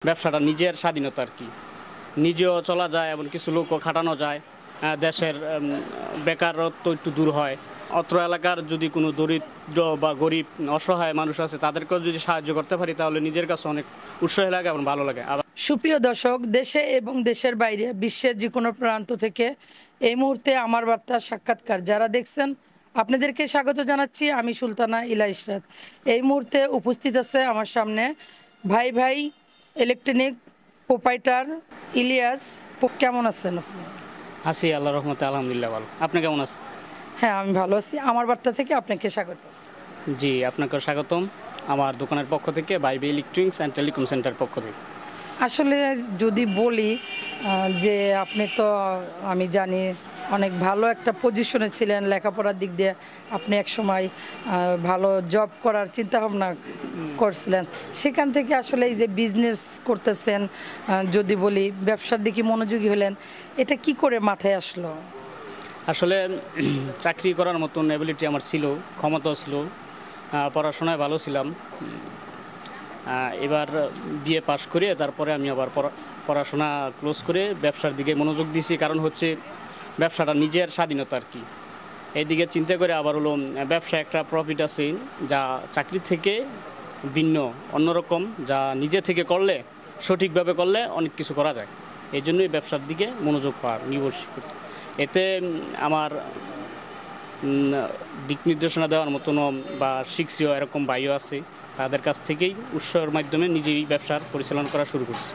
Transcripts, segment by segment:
ব্যবসাটা নিজের স্বাধীনতা আর কি, নিজেও চলা যায় এবং কিছু লোকও খাটানো যায়। দেশের বেকারত্ব একটু দূর হয়। অত্র এলাকার যদি কোনো দরিদ্র বা গরিব অসহায় মানুষ আছে তাদেরকেও যদি সাহায্য করতে পারি তাহলে নিজের কাছে অনেক উৎসাহ লাগে এবং ভালো লাগে। আবার সুপ্রিয় দর্শক, দেশে এবং দেশের বাইরে বিশ্বের যে কোনো প্রান্ত থেকে এই মুহূর্তে আমার বার্তা সাক্ষাৎকার যারা দেখছেন আপনাদেরকে স্বাগত জানাচ্ছি। আমি সুলতানা ইলা ইশরাত। এই মুহূর্তে উপস্থিত আছে আমার সামনে ভাই ভাই ইলেকট্রনিক প্রোপাইটার ইলিয়াস। কেমন আছেন আপনি? আছি আল্লাহ রহমতে, আলহামদুলিল্লাহ ভালো। আপনি কেমন আছেন? হ্যাঁ, আমি ভালো আছি। আমার বার্তা থেকে আপনাকে স্বাগত। জি, আপনাকে স্বাগতম আমার দোকানের পক্ষ থেকে, বাইবে ইলেকট্রনিক্স অ্যান্ড টেলিকম সেন্টার পক্ষ থেকে। আসলে যদি বলি যে আপনি তো আমি জানি অনেক ভালো একটা পজিশনে ছিলেন লেখাপড়ার দিক দিয়ে। আপনি এক সময় ভালো জব করার চিন্তা ভাবনা করছিলেন, সেখান থেকে আসলে এই যে বিজনেস করতেছেন, যদি বলি ব্যবসার দিকে মনোযোগী হলেন, এটা কি করে মাথায় আসলো? আসলে চাকরি করার মতন অ্যাবিলিটি আমার ছিল, ক্ষমতাও ছিল, পড়াশোনায় ভালো ছিলাম। এবার বিএ পাশ করে তারপরে আমি আবার পড়াশোনা ক্লোজ করে ব্যবসার দিকে মনোযোগ দিয়েছি। কারণ হচ্ছে ব্যবসাটা নিজের স্বাধীনতা আর কি। এইদিকে চিন্তা করে আবার হলো ব্যবসা একটা প্রফিট আছে যা চাকরি থেকে ভিন্ন, অন্যরকম, যা নিজে থেকে করলে, সঠিকভাবে করলে অনেক কিছু করা যায়। এই জন্যই ব্যবসার দিকে মনোযোগ পাওয়ার নির্ভরশীল। এতে আমার দিক নির্দেশনা দেওয়ার মতনও বা শিখছিও এরকম ভাইও আছে, তাদের কাছ থেকেই উৎসাহের মাধ্যমে নিজেই ব্যবসার পরিচালনা করা শুরু করছি।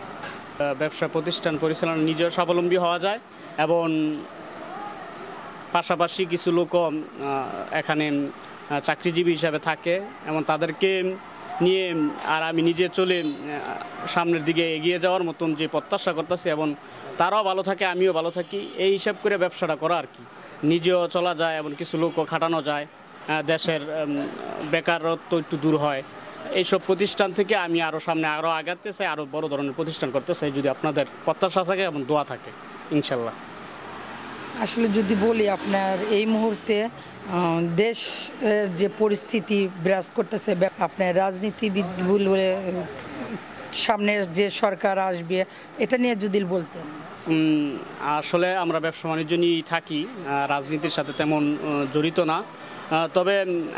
ব্যবসা প্রতিষ্ঠান পরিচালনা নিজেও স্বাবলম্বী হওয়া যায় এবং পাশাপাশি কিছু লোকও এখানে চাকরিজীবী হিসাবে থাকে এবং তাদেরকে নিয়ে আর আমি নিজে চলে সামনের দিকে এগিয়ে যাওয়ার মতন যে প্রত্যাশা করতেছি এবং তারাও ভালো থাকে, আমিও ভালো থাকি, এই হিসাব করে ব্যবসাটা করা আর কি। নিজেও চলা যায় এবং কিছু লোকও খাটানো যায়। দেশের বেকারত্ব একটু দূর হয়। এইসব প্রতিষ্ঠান থেকে আমি আরও সামনে আরও আগাতে চাই, আরও বড় ধরনের প্রতিষ্ঠান করতে চাই, যদি আপনাদের প্রত্যাশা থাকে এবং দোয়া থাকে ইনশাল্লাহ। আসলে যদি বলি আপনার এই মুহূর্তে দেশের যে পরিস্থিতি বিরাজ করতেছে, আপনার রাজনীতিবিদ বলে সামনের যে সরকার আসবে এটা নিয়ে যদি বলতেন। আসলে আমরা ব্যবসা বাণিজ্য নিয়েই থাকি, রাজনীতির সাথে তেমন জড়িত না। তবে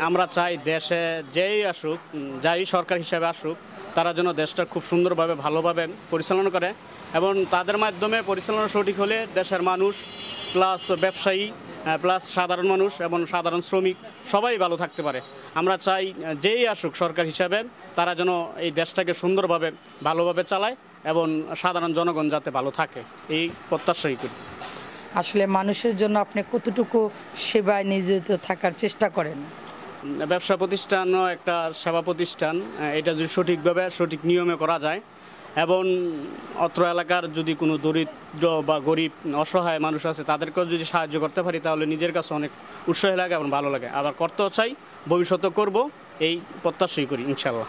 আমরা চাই দেশে যেই আসুক, যাই সরকার হিসাবে আসুক, তারা যেন দেশটা খুব সুন্দরভাবে ভালোভাবে পরিচালনা করে এবং তাদের মাধ্যমে পরিচালনা সঠিক হলে দেশের মানুষ প্লাস ব্যবসায়ী প্লাস সাধারণ মানুষ এবং সাধারণ শ্রমিক সবাই ভালো থাকতে পারে। আমরা চাই যেই আসুক সরকার হিসাবে তারা যেন এই দেশটাকে সুন্দরভাবে ভালোভাবে চালায় এবং সাধারণ জনগণ যাতে ভালো থাকে, এই প্রত্যাশাই করি। আসলে মানুষের জন্য আপনি কতটুকু সেবায় নিয়োজিত থাকার চেষ্টা করেন? ব্যবসা প্রতিষ্ঠানও একটা সেবা প্রতিষ্ঠান, এটা যদি সঠিকভাবে সঠিক নিয়মে করা যায় এবং অত্র এলাকার যদি কোনো দরিদ্র বা গরিব অসহায় মানুষ আছে তাদেরকেও যদি সাহায্য করতে পারি তাহলে নিজের কাছে অনেক উৎসাহ লাগে এবং ভালো লাগে। আবার করতেও চাই, ভবিষ্যতে করব, এই প্রত্যাশাই করি ইনশাল্লাহ।